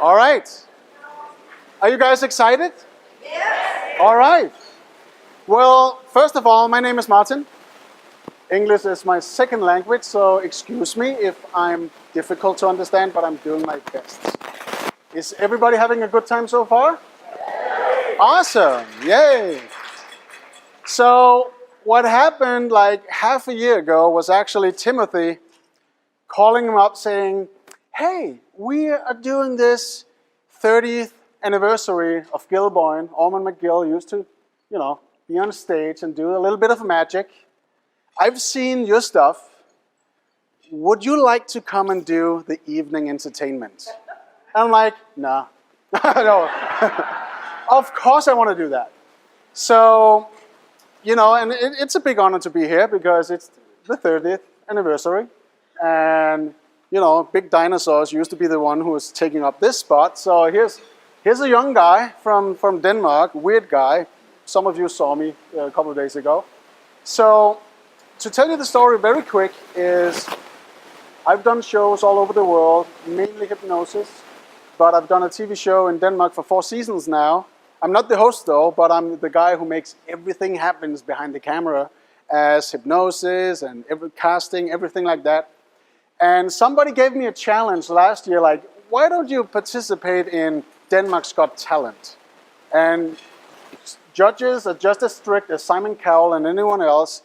All right. Are you guys excited? Yes. All right. Well, first of all, my name is Martin. English is my second language, so excuse me if I'm difficult to understand, but I'm doing my best. Is everybody having a good time so far? Yes. Awesome. Yay. So what happened like half a year ago was actually Timothy calling him up saying, hey, we are doing this 30th anniversary of Gilboyne. Ormond McGill used to, be on stage and do a little bit of magic. I've seen your stuff. Would you like to come and do the evening entertainment? And I'm like, nah. No. Of course I want to do that. So, and it's a big honor to be here because it's the 30th anniversary. And, big dinosaurs used to be the one who was taking up this spot. So here's a young guy from Denmark, weird guy. Some of you saw me a couple of days ago. So to tell you the story very quick is I've done shows all over the world, mainly hypnosis. But I've done a TV show in Denmark for 4 seasons now. I'm not the host though, but I'm the guy who makes everything happen behind the camera as hypnosis and casting, everything like that. And somebody gave me a challenge last year, like, why don't you participate in Denmark's Got Talent? And judges are just as strict as Simon Cowell and anyone else.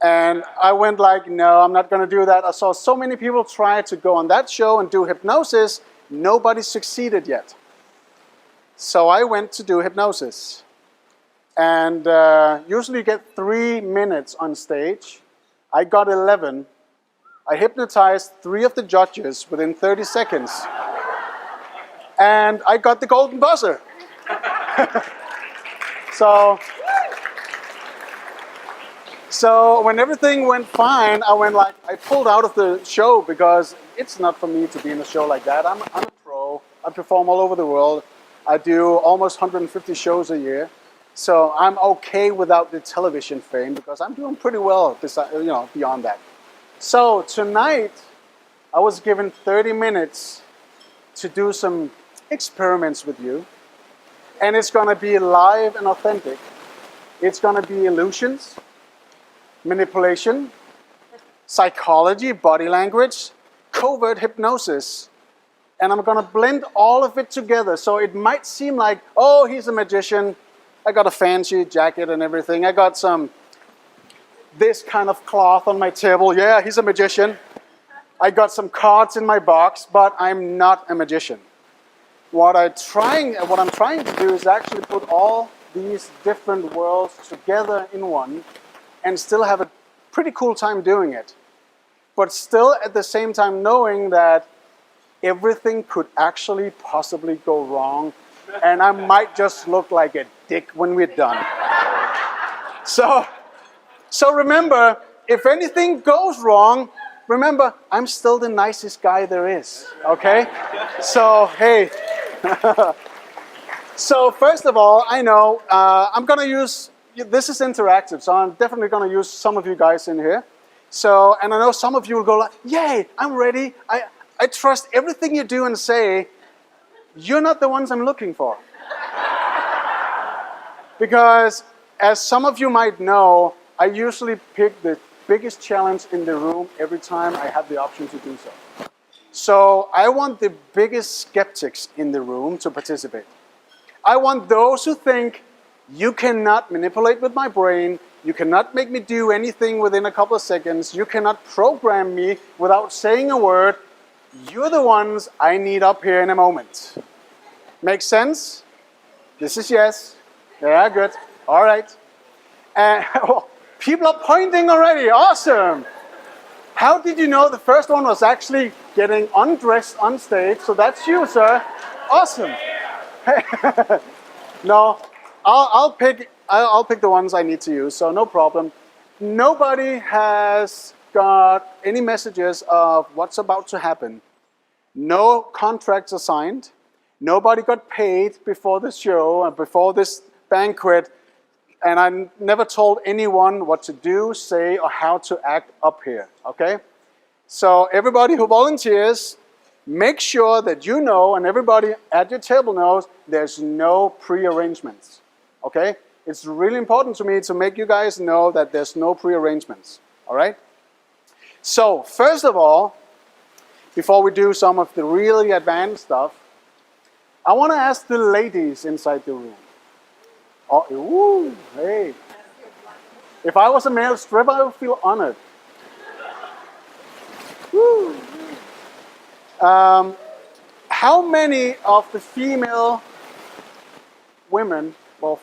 And I went like, no, I'm not going to do that. I saw so many people try to go on that show and do hypnosis. Nobody succeeded yet. So I went to do hypnosis. And usually you get 3 minutes on stage. I got 11. I hypnotized 3 of the judges within 30 seconds. And I got the golden buzzer. So when everything went fine, I pulled out of the show because it's not for me to be in a show like that. I'm a pro. I perform all over the world. I do almost 150 shows a year. So I'm okay without the television fame because I'm doing pretty well, beyond that. So tonight, I was given 30 minutes to do some experiments with you. And it's going to be live and authentic. It's going to be illusions, manipulation, psychology, body language, covert hypnosis. And I'm going to blend all of it together. So it might seem like, oh, he's a magician. I got a fancy jacket and everything. I got this kind of cloth on my table. Yeah, he's a magician. I got some cards in my box, but I'm not a magician. What I'm trying to do is actually put all these different worlds together in one and still have a pretty cool time doing it. But still at the same time knowing that everything could actually possibly go wrong and I might just look like a dick when we're done. So remember, if anything goes wrong, remember, I'm still the nicest guy there is, okay? So, hey. So first of all, I know I'm going to use, this is interactive, so I'm definitely going to use some of you guys in here. So, and I know some of you will go like, yay, I'm ready. I trust everything you do and say. You're not the ones I'm looking for. Because as some of you might know, I usually pick the biggest challenge in the room every time I have the option to do so. So I want the biggest skeptics in the room to participate. I want those who think you cannot manipulate with my brain, you cannot make me do anything within a couple of seconds, you cannot program me without saying a word. You're the ones I need up here in a moment. Make sense? This is yes. Yeah, good. All right. Oh, people are pointing already. Awesome. How did you know the first one was actually getting undressed on stage? So that's you, sir. Awesome. No, I'll pick the ones I need to use, so no problem. Nobody has got any messages of what's about to happen. No contracts are signed. Nobody got paid before the show and before this banquet. And I never told anyone what to do, say, or how to act up here, okay? So everybody who volunteers, make sure that you know and everybody at your table knows there's no pre-arrangements. Okay? It's really important to me to make you guys know that there's no pre-arrangements. All right? So, first of all, before we do some of the really advanced stuff, I want to ask the ladies inside the room. Oh, ooh, hey. If I was a male stripper, I would feel honored. Woo. How many of the female women, well,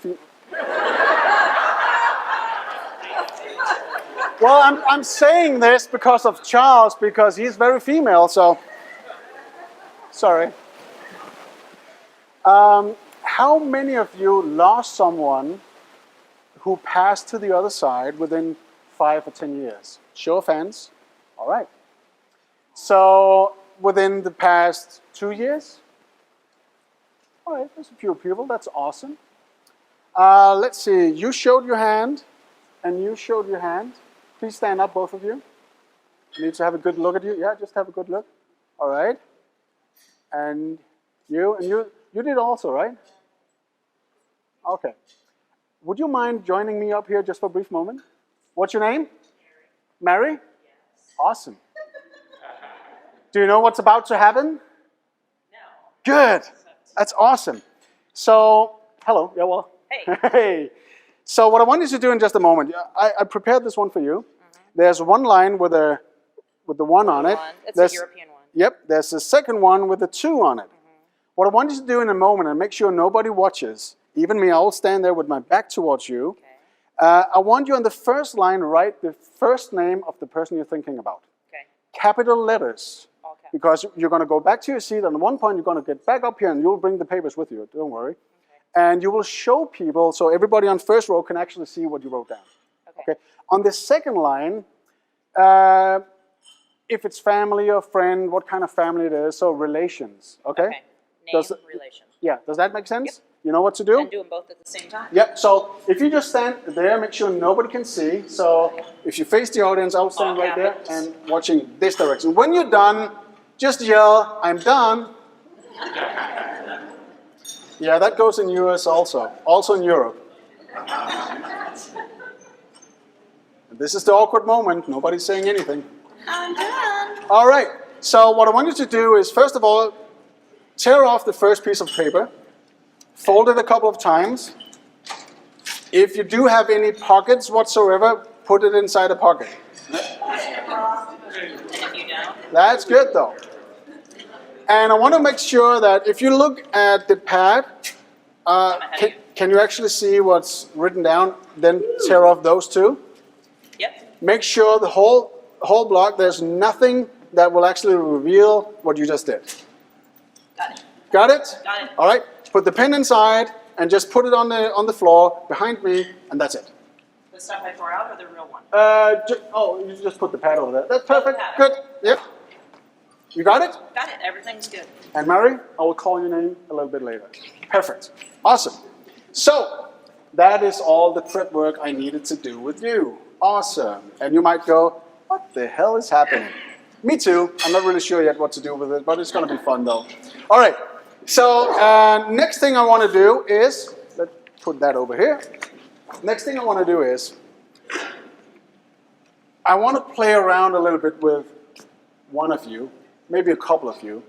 I'm saying this because of Charles, because he's very female, so, sorry. How many of you lost someone who passed to the other side within 5 or 10 years? Show of hands. All right. So, within the past 2 years? All right, there's a few people. That's awesome. Let's see. You showed your hand, and you showed your hand. Please stand up, both of you. I need to have a good look at you. Yeah, just have a good look. All right. And you did also, right? Okay. Would you mind joining me up here just for a brief moment? What's your name? Mary. Mary? Yes. Awesome. Do you know what's about to happen? No. Good. That's awesome. So, hello. Yeah, well. Hey. Hey. So what I want you to do in just a moment, I prepared this one for you. Mm-hmm. There's one line with the one on it. It's a European one. Yep. There's a second one with a 2 on it. Mm-hmm. What I want you to do in a moment, and make sure nobody watches, even me, I will stand there with my back towards you. Okay. I want you on the first line write the first name of the person you're thinking about. Okay. Capital letters. Okay. Because you're going to go back to your seat, and at one point you're going to get back up here, and you'll bring the papers with you. Don't worry. And you will show people, so everybody on first row can actually see what you wrote down. Okay. On the second line, if it's family or friend, what kind of family it is, so relations. Okay. Name, relation. Yeah, does that make sense? Yep. You know what to do? And do them both at the same time. Yep, so if you just stand there, make sure nobody can see. So if you face the audience, I'll stand right there and watching this direction. When you're done, just yell, "I'm done." Yeah, that goes in US also in Europe. This is the awkward moment. Nobody's saying anything. I'm done. All right. So what I want you to do is, first of all, tear off the first piece of paper. Fold it a couple of times. If you do have any pockets whatsoever, put it inside a pocket. That's good, though. And I want to make sure that if you look at the pad, can you actually see what's written down? Then tear off those 2. Yep. Make sure the whole block, there's nothing that will actually reveal what you just did. Got it. Got it? Got it. All right. Put the pen inside and just put it on the floor behind me, and that's it. The stuff I tore out or the real one? You just put the pad over there. That's perfect. Good. Yep. You got it? Got it. Everything's good. And Mary, I will call your name a little bit later. Perfect. Awesome. So, that is all the prep work I needed to do with you. Awesome. And you might go, what the hell is happening? Me too. I'm not really sure yet what to do with it, but it's going to be fun though. All right. So, next thing I want to do is, let's put that over here. Next thing I want to do is, I want to play around a little bit with one of you, maybe a couple of you,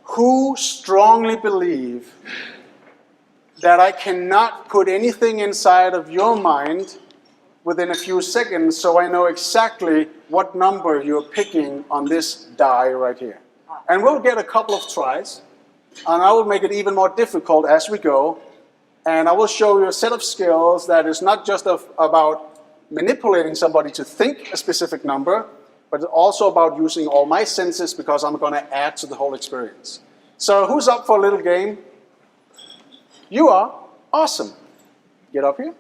who strongly believe that I cannot put anything inside of your mind within a few seconds so I know exactly what number you're picking on this die right here. And we'll get a couple of tries, and I will make it even more difficult as we go, and I will show you a set of skills that is not just about manipulating somebody to think a specific number, but also about using all my senses because I'm going to add to the whole experience. So who's up for a little game? You are. Awesome. Get up here.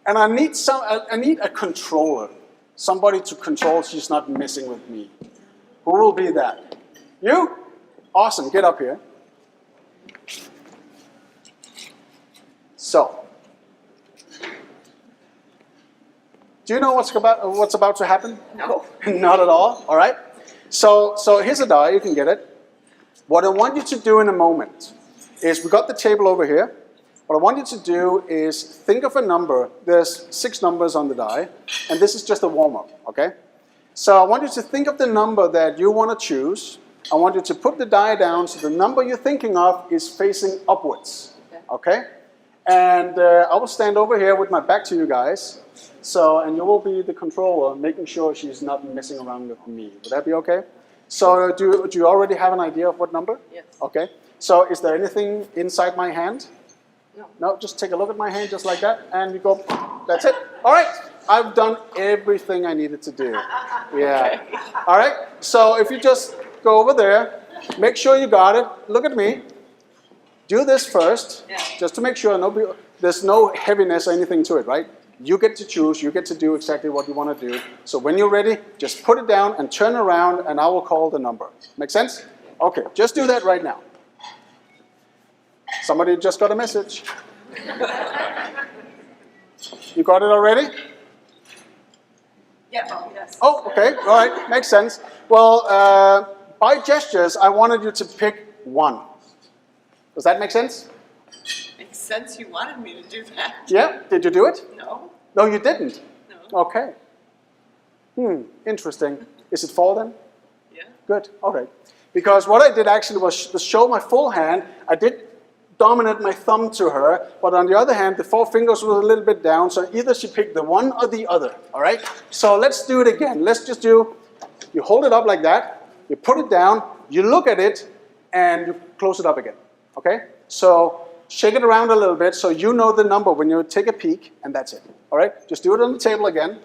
And I need a controller. Somebody to control she's not messing with me. Who will be that? You? Awesome. Get up here. So, do you know what's about to happen? No. Not at all. All right. So here's a die, you can get it. What I want you to do in a moment is, we got the table over here. What I want you to do is think of a number. There's 6 numbers on the die, and this is just a warm-up, okay? So I want you to think of the number that you want to choose. I want you to put the die down so the number you're thinking of is facing upwards, okay? And I will stand over here with my back to you guys. So, and you will be the controller, making sure she's not messing around with me. Would that be okay? So do you already have an idea of what number? Yes. Okay. So is there anything inside my hand? No. No, just take a look at my hand just like that, and you go, that's it. All right. I've done everything I needed to do. Yeah. Okay. All right. So if you just go over there, make sure you got it. Look at me. Do this first, just to make sure there's no heaviness or anything to it, right? You get to choose, you get to do exactly what you want to do. So when you're ready, just put it down and turn around, and I will call the number. Make sense? Okay, just do that right now. Somebody just got a message. You got it already? Yeah, oh, yes. Oh, okay, all right, makes sense. Well, by gestures, I wanted you to pick 1. Does that make sense? Makes sense you wanted me to do that. Yeah, did you do it? No. No, you didn't? No. Okay. Interesting. Is it 4 then? Yeah. Good, all right. Because what I did actually was to show my full hand. I did dominate my thumb to her, but on the other hand, the 4 fingers were a little bit down, so either she picked the one or the other, all right? So let's do it again. Let's just do, you hold it up like that, you put it down, you look at it, and you close it up again, okay? So shake it around a little bit so you know the number when you take a peek, and that's it, all right? Just do it on the table again.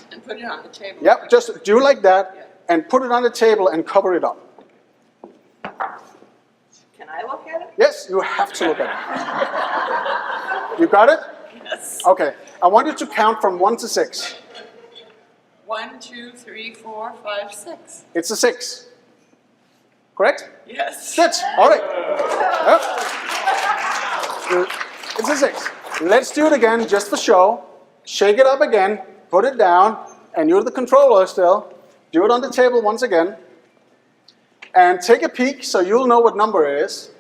And put it on the table. Yep, just do like that, and put it on the table and cover it up. Can I look at it? Yes, you have to look at it. You got it? Yes. Okay, I want you to count from 1 to 6. 1, 2, 3, 4, 5, 6. It's a 6. Correct? Yes. Good, all right. Yep. It's a 6. Let's do it again just for show. Shake it up again, put it down, and you're the controller still. Do it on the table once again. And take a peek so you'll know what number it is.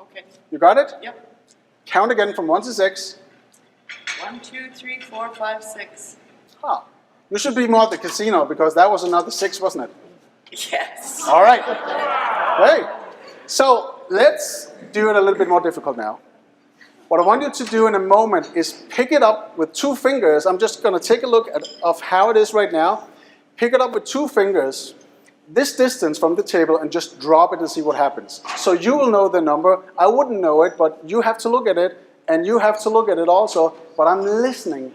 Okay. You got it? Yep. Count again from 1 to 6. 1, 2, 3, 4, 5, 6. Huh. You should be more at the casino because that was another 6, wasn't it? Yes. All right. Hey. So let's do it a little bit more difficult now. What I want you to do in a moment is pick it up with 2 fingers. I'm just going to take a look of how it is right now. Pick it up with 2 fingers, this distance from the table, and just drop it and see what happens. So you will know the number. I wouldn't know it, but you have to look at it, and you have to look at it also. But I'm listening.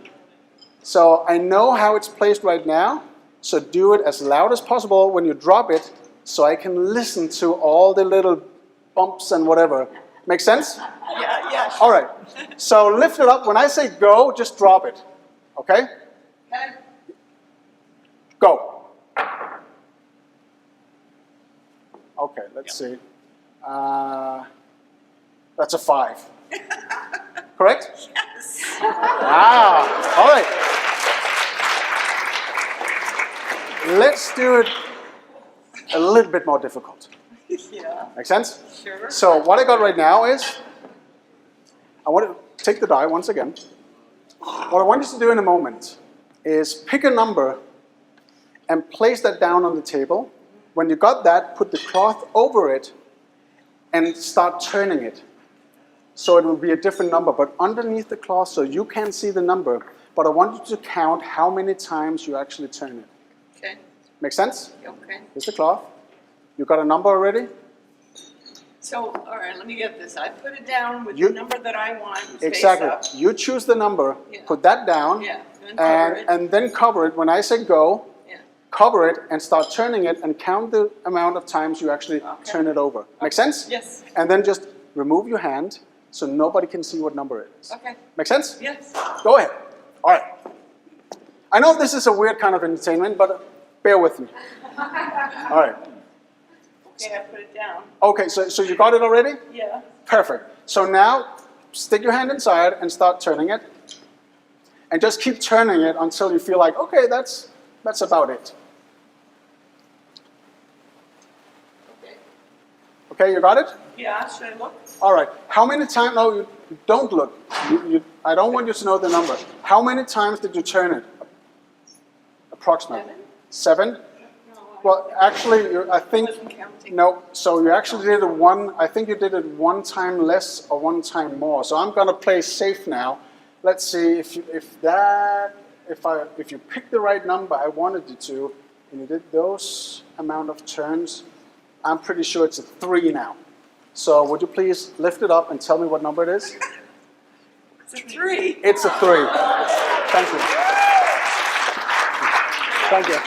So I know how it's placed right now. So do it as loud as possible when you drop it, so I can listen to all the little bumps and whatever. Make sense? Yeah. All right. So lift it up. When I say go, just drop it. Okay? Okay. Go. Okay, let's see. That's a 5. Correct? Yes. Wow. All right. Let's do it a little bit more difficult. Yeah. Make sense? Sure. So what I got right now is, I want to take the die once again. What I want you to do in a moment is pick a number and place that down on the table. When you got that, put the cloth over it and start turning it. So it will be a different number, but underneath the cloth so you can see the number. But I want you to count how many times you actually turn it. Okay. Make sense? Okay. Here's the cloth. You got a number already? So, all right, let me get this. I put it down with You- the number that I want. Exactly. Face up. You choose the number, Yeah. put that down, Yeah. Then cover it. and then cover it. When I say go, Yeah. cover it and start turning it and count the amount of times you actually turn it over. Make sense? Yes. And then just remove your hand so nobody can see what number it is. Okay. Make sense? Yes. Go ahead. All right. I know this is a weird kind of entertainment, but bear with me. All right. Okay, I put it down. Okay, so you got it already? Yeah. Perfect. So now, stick your hand inside and start turning it. And just keep turning it until you feel like, okay, that's about it. Okay. Okay, you got it? Yeah, should I look? All right. How many times? No, you don't look. I don't want you to know the number. How many times did you turn it? Approximately. 7? Well, actually, I think, Wasn't counting. no, so you actually did it I think you did it one time less or one time more. So I'm going to play safe now. Let's see if you picked the right number I wanted you to, and you did those amount of turns, I'm pretty sure it's a 3 now. So would you please lift it up and tell me what number it is? It's a 3. It's a 3. Thank you. Thank you.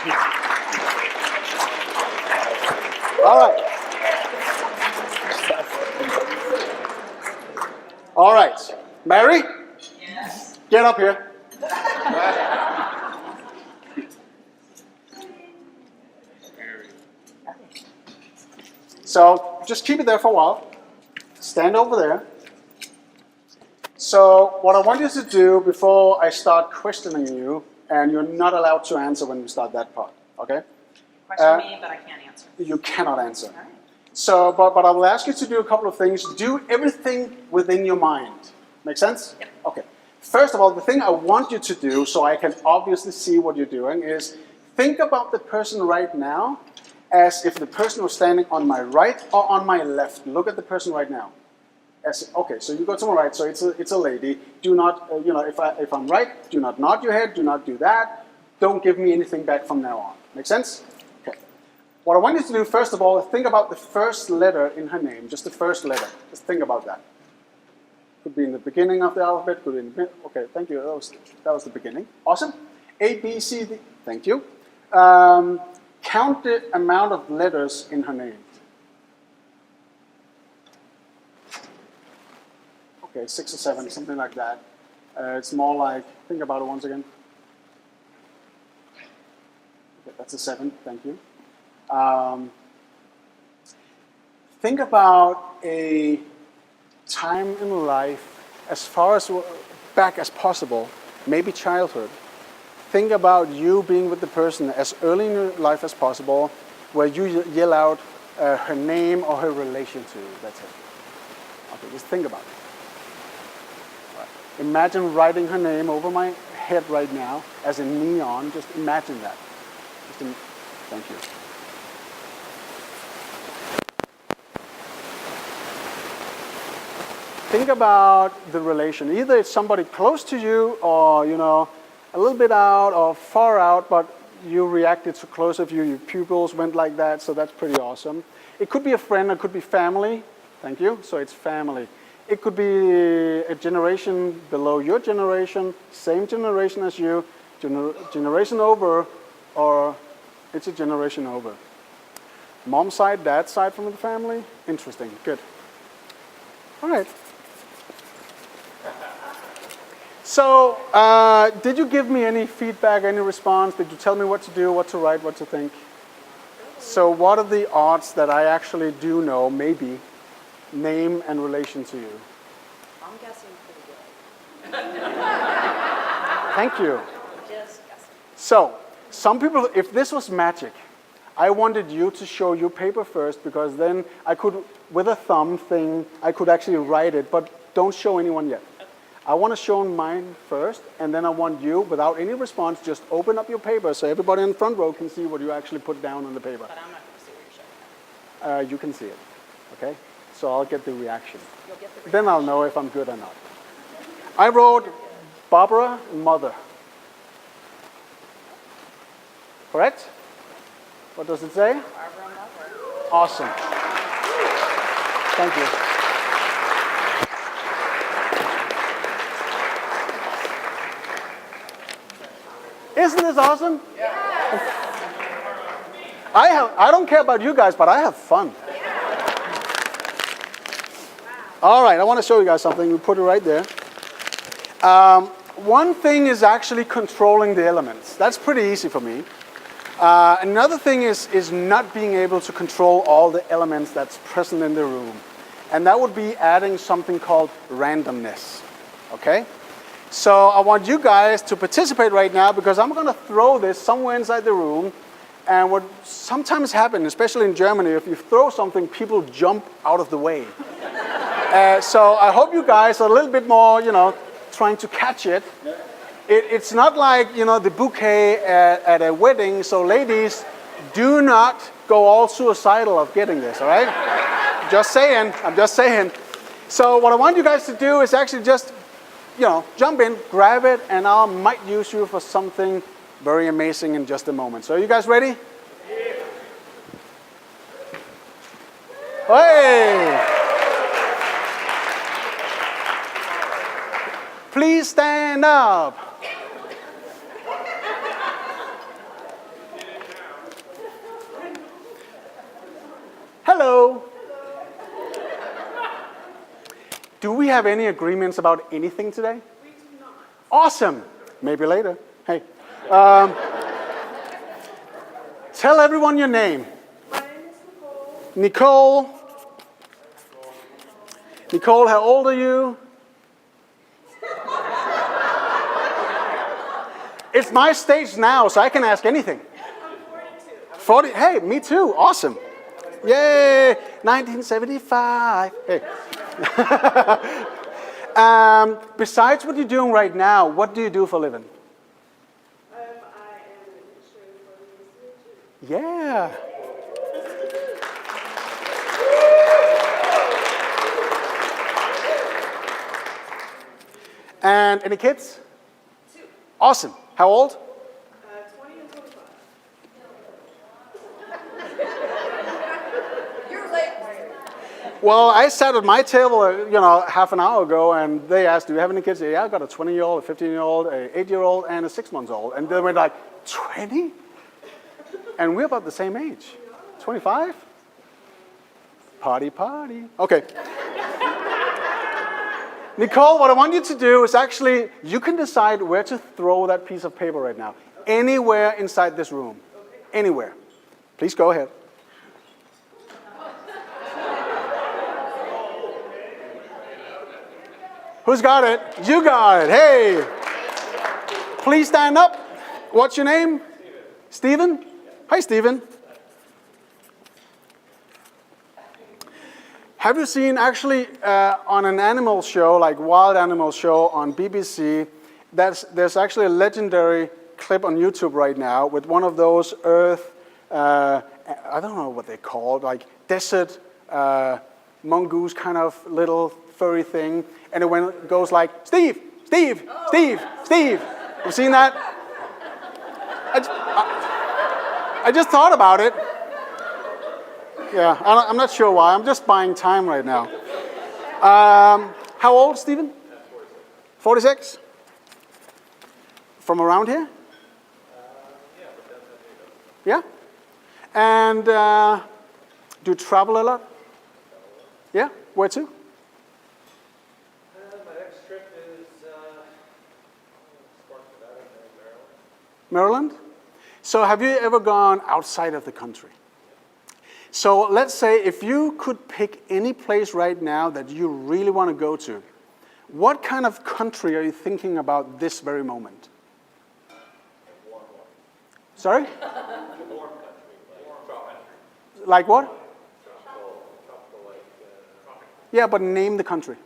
All right. All right. Mary? Yes. Get up here. So just keep it there for a while. Stand over there. So what I want you to do before I start questioning you, and you're not allowed to answer when we start that part, okay? Question me, but I can't answer. You cannot answer. All right. So, but I will ask you to do a couple of things. Do everything within your mind. Make sense? Yep. Okay. First of all, the thing I want you to do, so I can obviously see what you're doing, is think about the person right now as if the person was standing on my right or on my left. Look at the person right now. Okay, so you go to my right, so it's a lady. Do not, if I'm right, do not nod your head, do not do that. Don't give me anything back from now on. Make sense? Okay. What I want you to do, first of all, is think about the first letter in her name, just the first letter. Just think about that. Could be in the beginning of the alphabet, could be in the middle. Okay, thank you, that was the beginning. Awesome. A, B, C, D, thank you. Count the amount of letters in her name. Okay, 6 or 7, something like that. It's more like, think about it once again. Okay, that's a 7, thank you. Think about a time in life, as far as back as possible, maybe childhood. Think about you being with the person as early in your life as possible, where you yell out her name or her relation to you. That's it. Okay, just think about it. Imagine writing her name over my head right now as a neon. Just imagine that. Thank you. Think about the relation. Either it's somebody close to you or, a little bit out or far out, but you reacted so close of you, your pupils went like that, so that's pretty awesome. It could be a friend, it could be family. Thank you. So it's family. It could be a generation below your generation, same generation as you, generation over, or it's a generation over. Mom's side, dad's side from the family? Interesting, good. All right. So, did you give me any feedback, any response? Did you tell me what to do, what to write, what to think? So what are the odds that I actually do know, maybe, name and relation to you? I'm guessing pretty good. Thank you. Just guessing. So, some people, if this was magic, I wanted you to show your paper first, because then I could, with a thumb thing, I could actually write it, but don't show anyone yet. I want to show mine first, and then I want you, without any response, just open up your paper so everybody in the front row can see what you actually put down on the paper. But I'm not going to see what you're showing. You can see it, okay? So I'll get the reaction. You'll get the reaction. Then I'll know if I'm good or not. I wrote Barbara, mother. Correct? What does it say? Barbara Mother. Awesome. Thank you. Isn't this awesome? Yeah. I don't care about you guys, but I have fun. All right, I want to show you guys something. We put it right there. One thing is actually controlling the elements. That's pretty easy for me. Another thing is not being able to control all the elements that's present in the room. And that would be adding something called randomness. Okay? So I want you guys to participate right now because I'm going to throw this somewhere inside the room. And what sometimes happens, especially in Germany, if you throw something, people jump out of the way. So I hope you guys are a little bit more, trying to catch it. It's not like, the bouquet at a wedding. So ladies, do not go all suicidal of getting this, all right? I'm just saying. So what I want you guys to do is actually just, jump in, grab it, and I might use you for something very amazing in just a moment. So are you guys ready? Yeah. Hey! Please stand up. Hello. Do we have any agreements about anything today? We do not. Awesome. Maybe later. Hey. Tell everyone your name. My name is Nicole. Nicole, how old are you? It's my stage now, so I can ask anything. I'm 42. 40. Hey, me too. Awesome. Yay. 1975. Hey. Besides what you're doing right now, what do you do for a living? I am an administrator for the institute. Yeah. And any kids? 2. Awesome. How old? 20 and 25. You're late. Well, I sat at my table, half an hour ago, and they asked, "Do you have any kids?" Yeah, I got a 20-year-old, a 15-year-old, a 8-year-old, and a 6-month-old. And they went like, 20? And we're about the same age. 25? Party, party. Okay. Nicole, what I want you to do is actually, you can decide where to throw that piece of paper right now. Anywhere inside this room. Anywhere. Please go ahead. Who's got it? You got it. Hey. Please stand up. What's your name? Stephen? Hi, Stephen. Have you seen actually on an animal show, like wild animal show on BBC, there's actually a legendary clip on YouTube right now with one of those earth, I don't know what they're called, like desert mongoose kind of little furry thing. And it goes like, Steve, Steve, Steve, Steve. You've seen that? I just thought about it. Yeah, I'm not sure why. I'm just buying time right now. How old, Stephen? 46. From around here? Yeah? And do you travel a lot? Yeah? Where to? My next trip is Maryland? So have you ever gone outside of the country? So let's say if you could pick any place right now that you really want to go to, what kind of country are you thinking about this very moment? Sorry? Like what? Yeah, but name the country.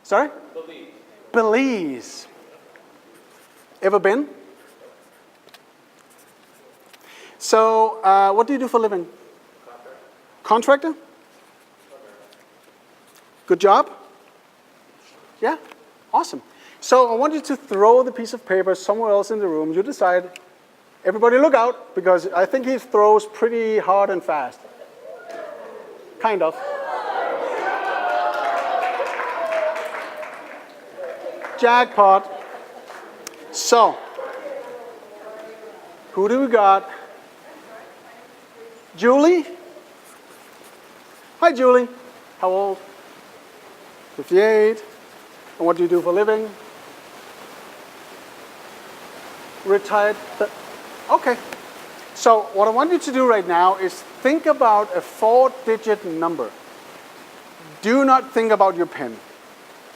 Sorry? Belize. Ever been? So, what do you do for a living? Contractor? Good job? Yeah? Awesome. So I want you to throw the piece of paper somewhere else in the room. You decide. Everybody look out, because I think he throws pretty hard and fast. Kind of. Jackpot. So, who do we got? Julie? Hi, Julie. How old? 58. And what do you do for a living? Retired. Okay. So what I want you to do right now is think about a 4-digit number. Do not think about your PIN.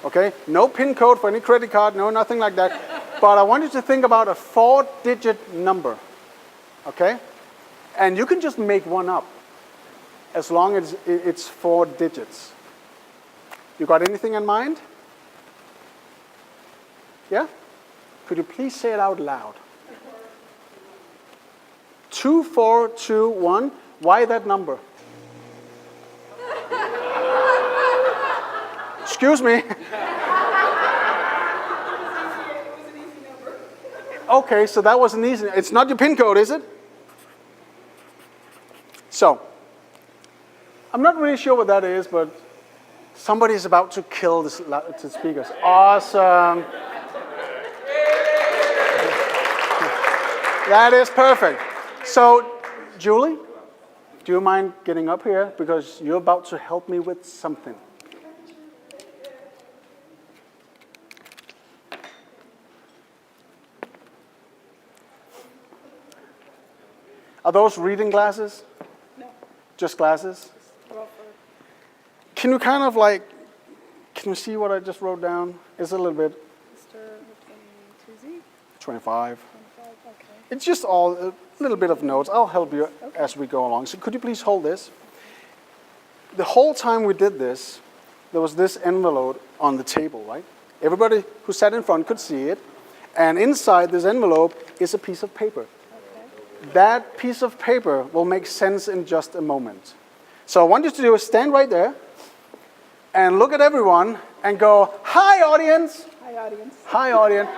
Okay? No PIN code for any credit card, no, nothing like that. But I want you to think about a 4-digit number. Okay? And you can just make one up as long as it's 4 digits. You got anything in mind? Yeah? Could you please say it out loud? 2421. Why that number? Excuse me. Okay, so that was an easy. It's not your PIN code, is it? So, I'm not really sure what that is, but somebody's about to kill the speakers. Awesome. That is perfect. So, Julie, do you mind getting up here? Because you're about to help me with something. Are those reading glasses? No. Just glasses? Rougher. Can you kind of like, can you see what I just wrote down? It's a little bit. Mr. 22Z? 25. 25, okay. It's just all a little bit of notes. I'll help you as we go along. So could you please hold this? The whole time we did this, there was this envelope on the table, right? Everybody who sat in front could see it. And inside this envelope is a piece of paper. Okay. That piece of paper will make sense in just a moment. So I want you to do is stand right there and look at everyone and go, "Hi, audience." Hi, audience. Hi, audience.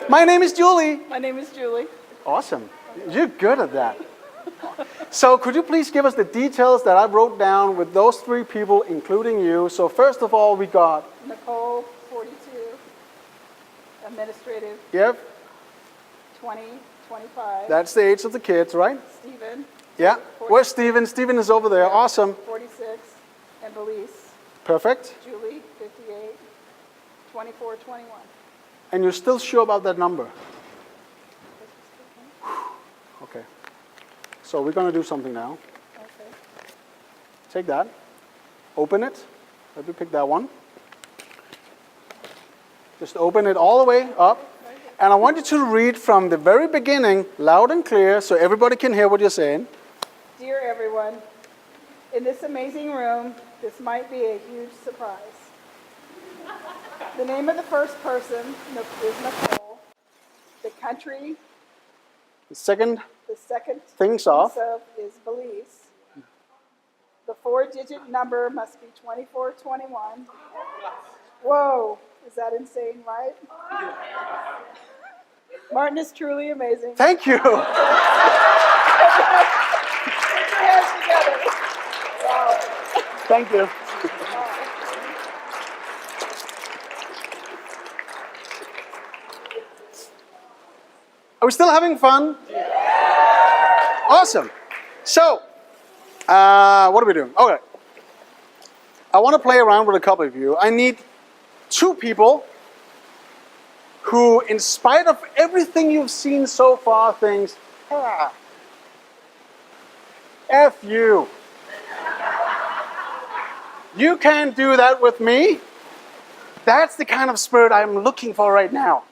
My name is Julie. My name is Julie. Awesome. You're good at that. So could you please give us the details that I wrote down with those 3 people, including you? So first of all, we got... Nicole, 42. Administrative, Yep, 20, 25. that's the age of the kids, right? Stephen, Yeah. Where's Steven? Steven is over there. Awesome. 46. And Belize, Perfect. Julie, 58. 24, 21. And you're still sure about that number? Okay. So we're going to do something now. Okay. Take that. Open it. Let me pick that one. Just open it all the way up. And I want you to read from the very beginning, loud and clear, so everybody can hear what you're saying. Dear everyone, in this amazing room, this might be a huge surprise. The name of the first person is Nicole. The country, The second the second things off. piece of is Belize. The 4-digit number must be 2421. Whoa, is that insane, right? Martin is truly amazing. Thank you. Put your hands together. Wow. Thank you. Are we still having fun? Awesome. So, what are we doing? Okay. I want to play around with a couple of you. I need 2 people who, in spite of everything you've seen so far, thinks, F you. You can't do that with me. That's the kind of spirit I'm looking for right now.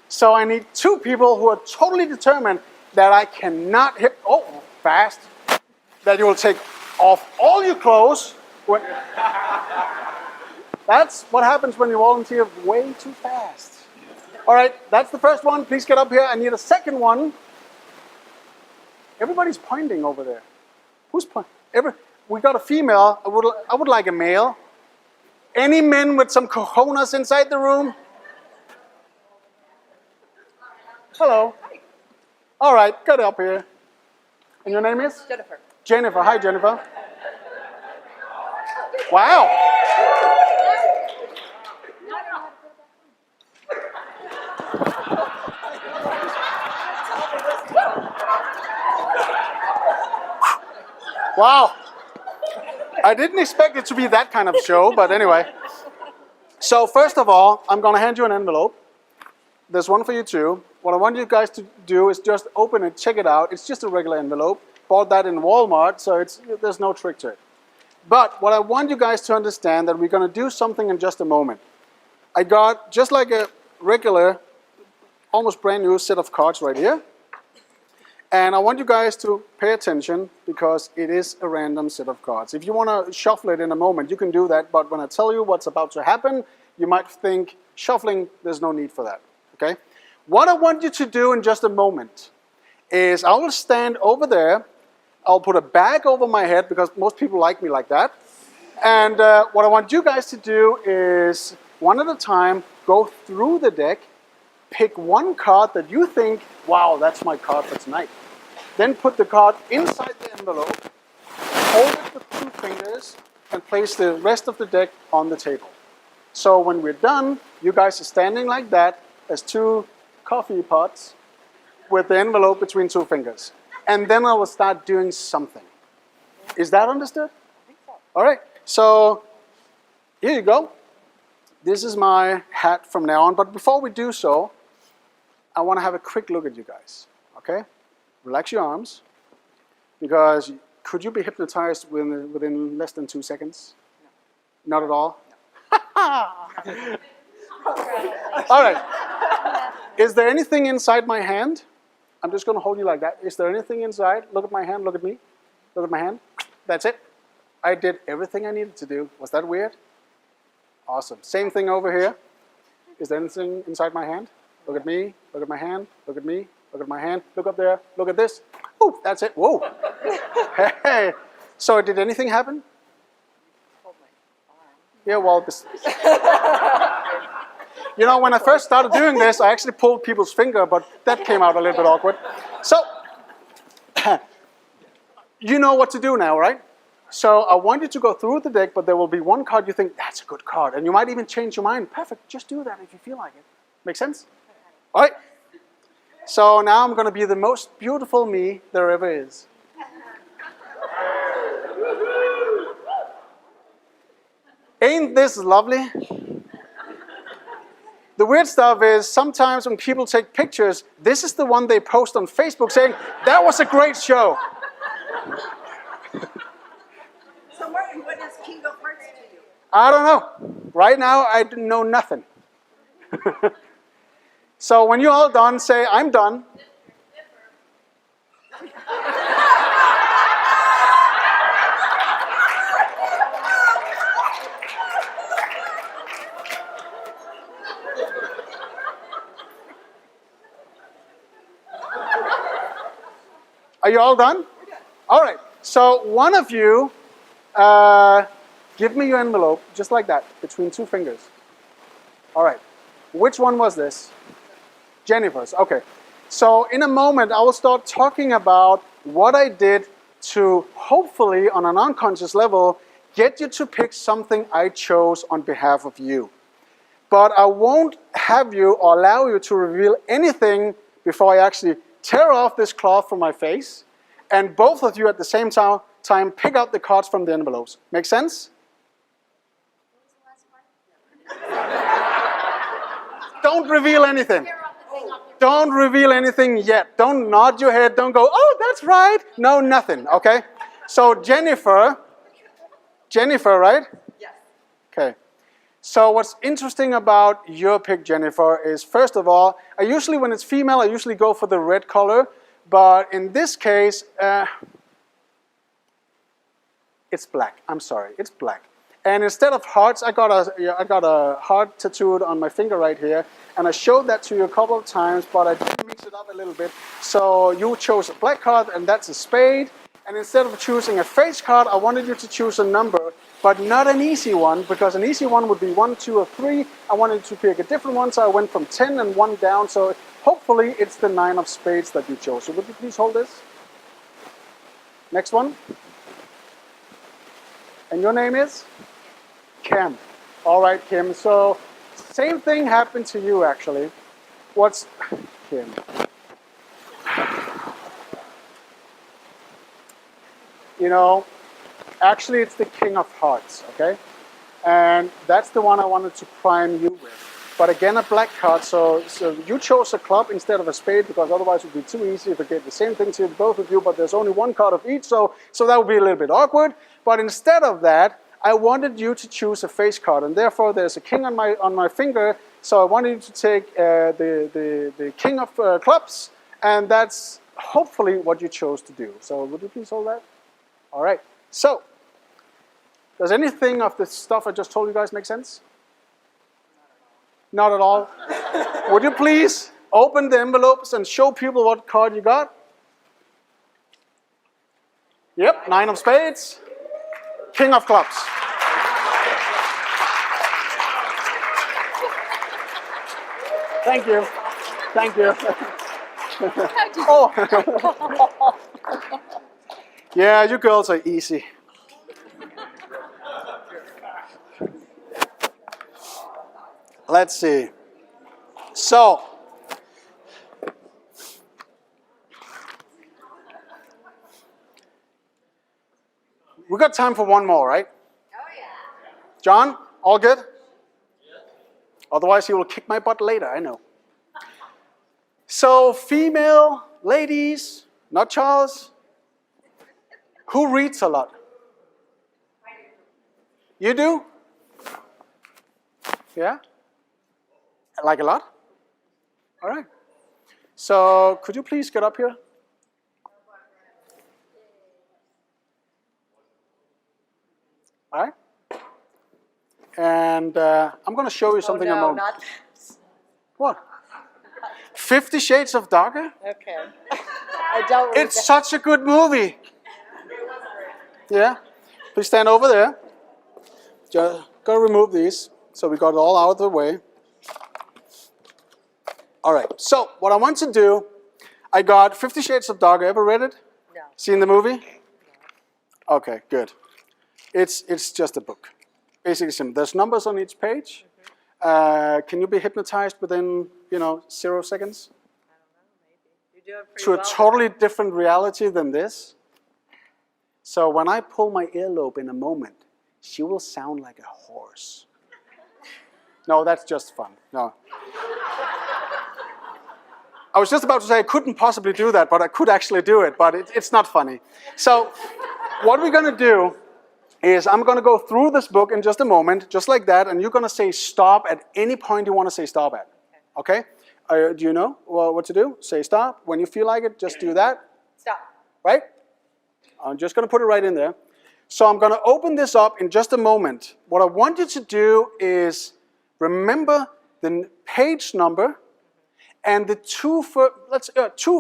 So I need 2 people who are totally determined that I cannot hit, fast, that you will take off all your clothes. That's what happens when you volunteer way too fast. All right, that's the first one. Please get up here. I need a second one. Everybody's pointing over there. Who's pointing? We got a female. I would like a male. Any men with some cojones inside the room? Hello. All right, get up here. And your name is? Jennifer. Jennifer. Hi, Jennifer. Wow. Wow. I didn't expect it to be that kind of show, but anyway. So first of all, I'm going to hand you an envelope. there's one for you too. What I want you guys to do is just open it, check it out. It's just a regular envelope. Bought that in Walmart, so there's no trick to it. But what I want you guys to understand that we're going to do something in just a moment. I got just like a regular, almost brand new set of cards right here. And I want you guys to pay attention because it is a random set of cards. If you want to shuffle it in a moment, you can do that. But when I tell you what's about to happen, you might think shuffling, there's no need for that. Okay? What I want you to do in just a moment is I will stand over there. I'll put a bag over my head because most people like me like that. And what I want you guys to do is one at a time go through the deck, pick one card that you think, wow, that's my card for tonight. Then put the card inside the envelope, hold it with 2 fingers, and place the rest of the deck on the table. So when we're done, you guys are standing like that as 2 coffee pots with the envelope between 2 fingers. And then I will start doing something. Is that understood? I think so. All right, so here you go. This is my hat from now on. But before we do so, I want to have a quick look at you guys. Okay? Relax your arms. Because could you be hypnotized within less than 2 seconds? No. Not at all? No. All right. Is there anything inside my hand? I'm just going to hold you like that. Is there anything inside? Look at my hand. Look at me. Look at my hand. That's it. I did everything I needed to do. Was that weird? Awesome. Same thing over here. Is there anything inside my hand? Look at me. Look at my hand. Look at me. Look at my hand. Look up there. Look at this. Oh, that's it. Whoa. Hey. So did anything happen? Hold my arm. Yeah, well, you know, when I first started doing this, I actually pulled people's finger, but that came out a little bit awkward. So, you know what to do now, right? So I want you to go through the deck, but there will be one card you think, that's a good card. And you might even change your mind. Perfect, just do that if you feel like it. Make sense? All right. So now I'm going to be the most beautiful me there ever is. Ain't this lovely? The weird stuff is sometimes when people take pictures, this is the one they post on Facebook saying, that was a great show. So Martin, what is King of Hearts to you? I don't know. Right now, I know nothing. So when you're all done, say, I'm done. Are you all done? All right. So one of you, give me your envelope, just like that, between 2 fingers. All right. Which one was this? Jennifer's. Okay. So in a moment, I will start talking about what I did to hopefully, on an unconscious level, get you to pick something I chose on behalf of you. But I won't have you or allow you to reveal anything before I actually tear off this cloth from my face, and both of you at the same time pick out the cards from the envelopes. Make sense? Don't reveal anything. Don't reveal anything yet. Don't nod your head. Don't go, oh, that's right. No, nothing, okay? So Jennifer, right? Yes. Okay. So what's interesting about your pick, Jennifer, is first of all, when it's female, I usually go for the red color. But in this case, it's black. I'm sorry, it's black. And instead of hearts, I got a heart tattooed on my finger right here. And I showed that to you a couple of times, but I did mix it up a little bit. So you chose a black card, and that's a spade. And instead of choosing a face card, I wanted you to choose a number, but not an easy one, because an easy one would be 1, 2, or 3. I wanted you to pick a different one, so I went from 10 and 1 down. So hopefully it's the 9 of spades that you chose. So would you please hold this? Next one. And your name is? Kim. All right, Kim. So same thing happened to you, actually. What's Kim? You know, actually it's the King of Hearts, okay? And that's the one I wanted to prime you with. But again, a black card. So you chose a club instead of a spade because otherwise it would be too easy to get the same thing to both of you. But there's only one card of each, so that would be a little bit awkward. But instead of that, I wanted you to choose a face card, and therefore there's a king on my finger. So I wanted you to take the king of clubs, and that's hopefully what you chose to do. So would you please hold that? All right. So does anything of the stuff I just told you guys make sense? Not at all. Would you please open the envelopes and show people what card you got? Yep, 9 of spades. King of clubs. Thank you. Thank you. Oh. Yeah, you girls are easy. Let's see. So, we got time for one more, right? Oh yeah. John, all good? Otherwise, he will kick my butt later, I know. So, female, ladies, not Charles. Who reads a lot? You do? Yeah? Like a lot? All right. So, could you please get up here? All right. And I'm going to show you something in a moment. Not What? 50 Shades of Darker? okay. I don't. It's such a good movie. Yeah. Please stand over there. Just gotta remove these so we got it all out of the way. All right. So what I want to do, I got 50 Shades of Darker. Ever read it? No. Seen the movie? Okay, good. It's just a book. Basically simple. There's numbers on each page. Can you be hypnotized within 0 seconds? I don't know. Maybe you do it pretty To well. a totally different reality than this. So when I pull my earlobe in a moment, she will sound like a horse. No, that's just fun. No. I was just about to say I couldn't possibly do that, but I could actually do it, but it's not funny. So what we're going to do is I'm going to go through this book in just a moment, just like that, and you're going to say stop at any point you want to say stop at. Okay? Do you know what to do? Say stop. When you feel like it, just do that. Stop. Right? I'm just going to put it right in there. So I'm going to open this up in just a moment. What I want you to do is remember the page number and the two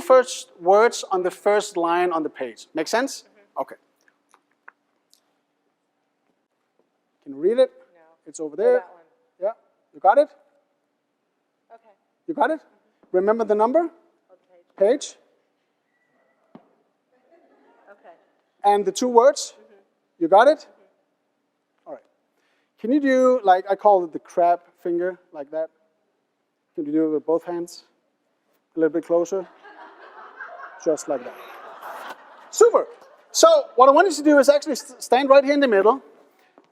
first words on the first line on the page. Make sense? Okay. Can you read it? No. It's over Oh, there. that one. Yeah. You got it? Okay. You got it? Remember the number? Okay. Page? Okay. And the 2 words? You got it? All right. Can you do, like, I call it the crab finger, like that? Can you do it with both hands? A little bit closer? Just like that. Super. So what I want you to do is actually stand right here in the middle.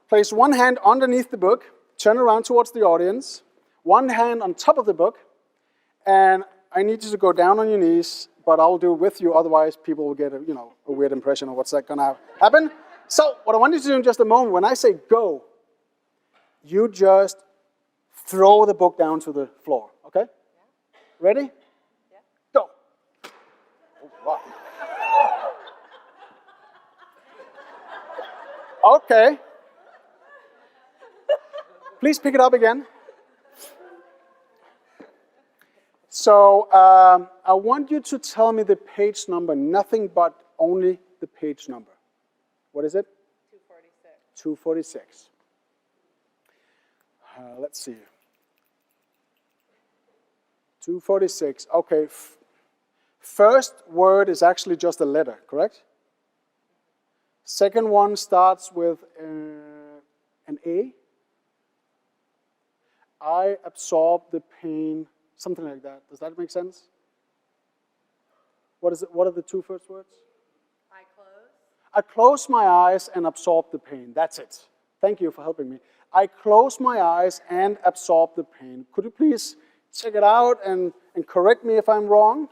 Place one hand underneath the book. Turn around towards the audience. One hand on top of the book. And I need you to go down on your knees, but I'll do it with you. Otherwise, people will get a weird impression of what's that going to happen. So what I want you to do in just a moment, when I say go, you just throw the book down to the floor. Okay? Yeah. Ready? Yeah. Go. Oh, wow. Okay. Please pick it up again. So I want you to tell me the page number, nothing but only the page number. What is it? 246. 246. Let's see. 246. Okay. First word is actually just a letter, correct? Second one starts with an A. I absorb the pain, something like that. Does that make sense? What is it? What are the 2 first words? I close. I close my eyes and absorb the pain. That's it. Thank you for helping me. I close my eyes and absorb the pain. Could you please check it out and correct me if I'm wrong?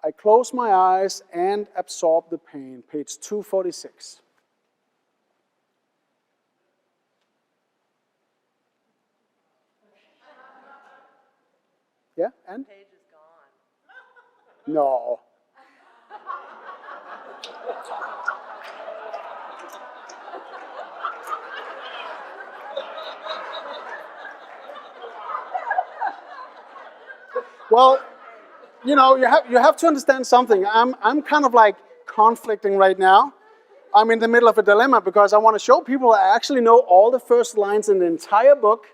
I close my eyes and absorb the pain. Page 246. Yeah, and? The page is gone. No. Well, you know, you have to understand something. I'm kind of like conflicting right now. I'm in the middle of a dilemma because I want to show people I actually know all the first lines in the entire book.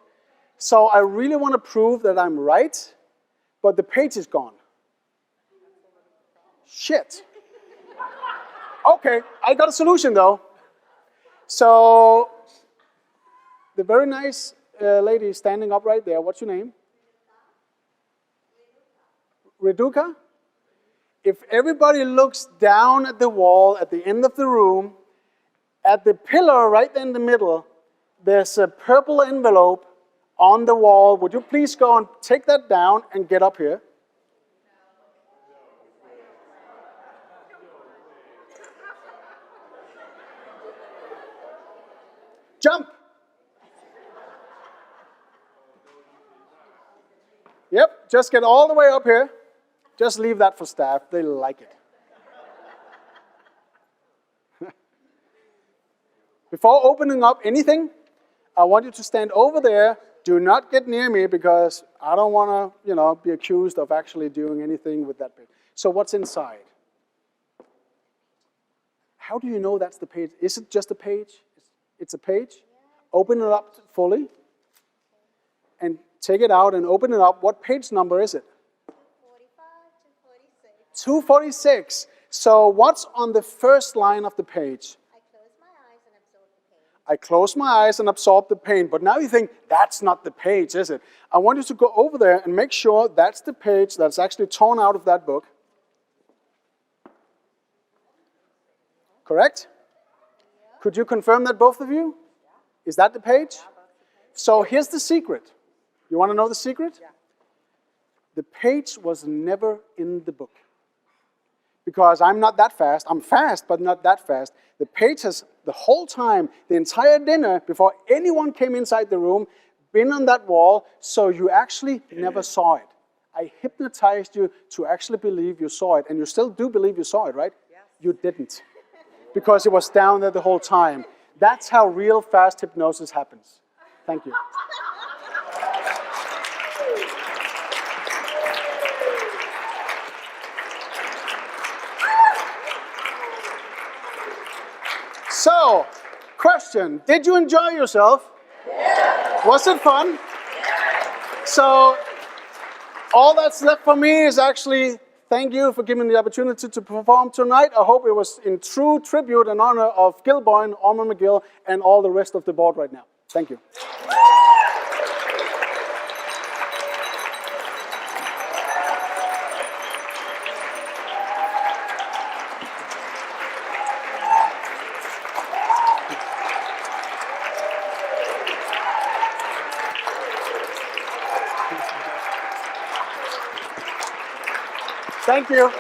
So I really want to prove that I'm right, but the page is gone. Shit. Okay, I got a solution though. So the very nice lady standing up right there, what's your name? Reduka? If everybody looks down at the wall at the end of the room, at the pillar right in the middle, there's a purple envelope on the wall. Would you please go and take that down and get up here? Jump! Yep, just get all the way up here. Just leave that for staff, they like it. Before opening up anything, I want you to stand over there. Do not get near me because I don't want to, be accused of actually doing anything with that page. So what's inside? How do you know that's the page? Is it just a page? It's a page. Open it up fully and take it out and open it up. What page number is it? 246. So what's on the first line of the page? I close my eyes and absorb the pain. But now you think, that's not the page, is it? I want you to go over there and make sure that's the page that's actually torn out of that book. Correct? Could you confirm that, both of you? Is that the page? So here's the secret. You want to know the secret? The page was never in the book. Because I'm not that fast. I'm fast, but not that fast. The page has, the whole time, the entire dinner, before anyone came inside the room, been on that wall, so you actually never saw it. I hypnotized you to actually believe you saw it. And you still do believe you saw it, right? Yes. You didn't. Because it was down there the whole time. That's how real fast hypnosis happens. Thank you. So, question, did you enjoy yourself? Yeah. Was it fun? Yeah. So, all that's left for me is actually thank you for giving me the opportunity to perform tonight. I hope it was in true tribute and honor of Gil Boyne, Orma McGill, and all the rest of the board right now. Thank you. Thank you.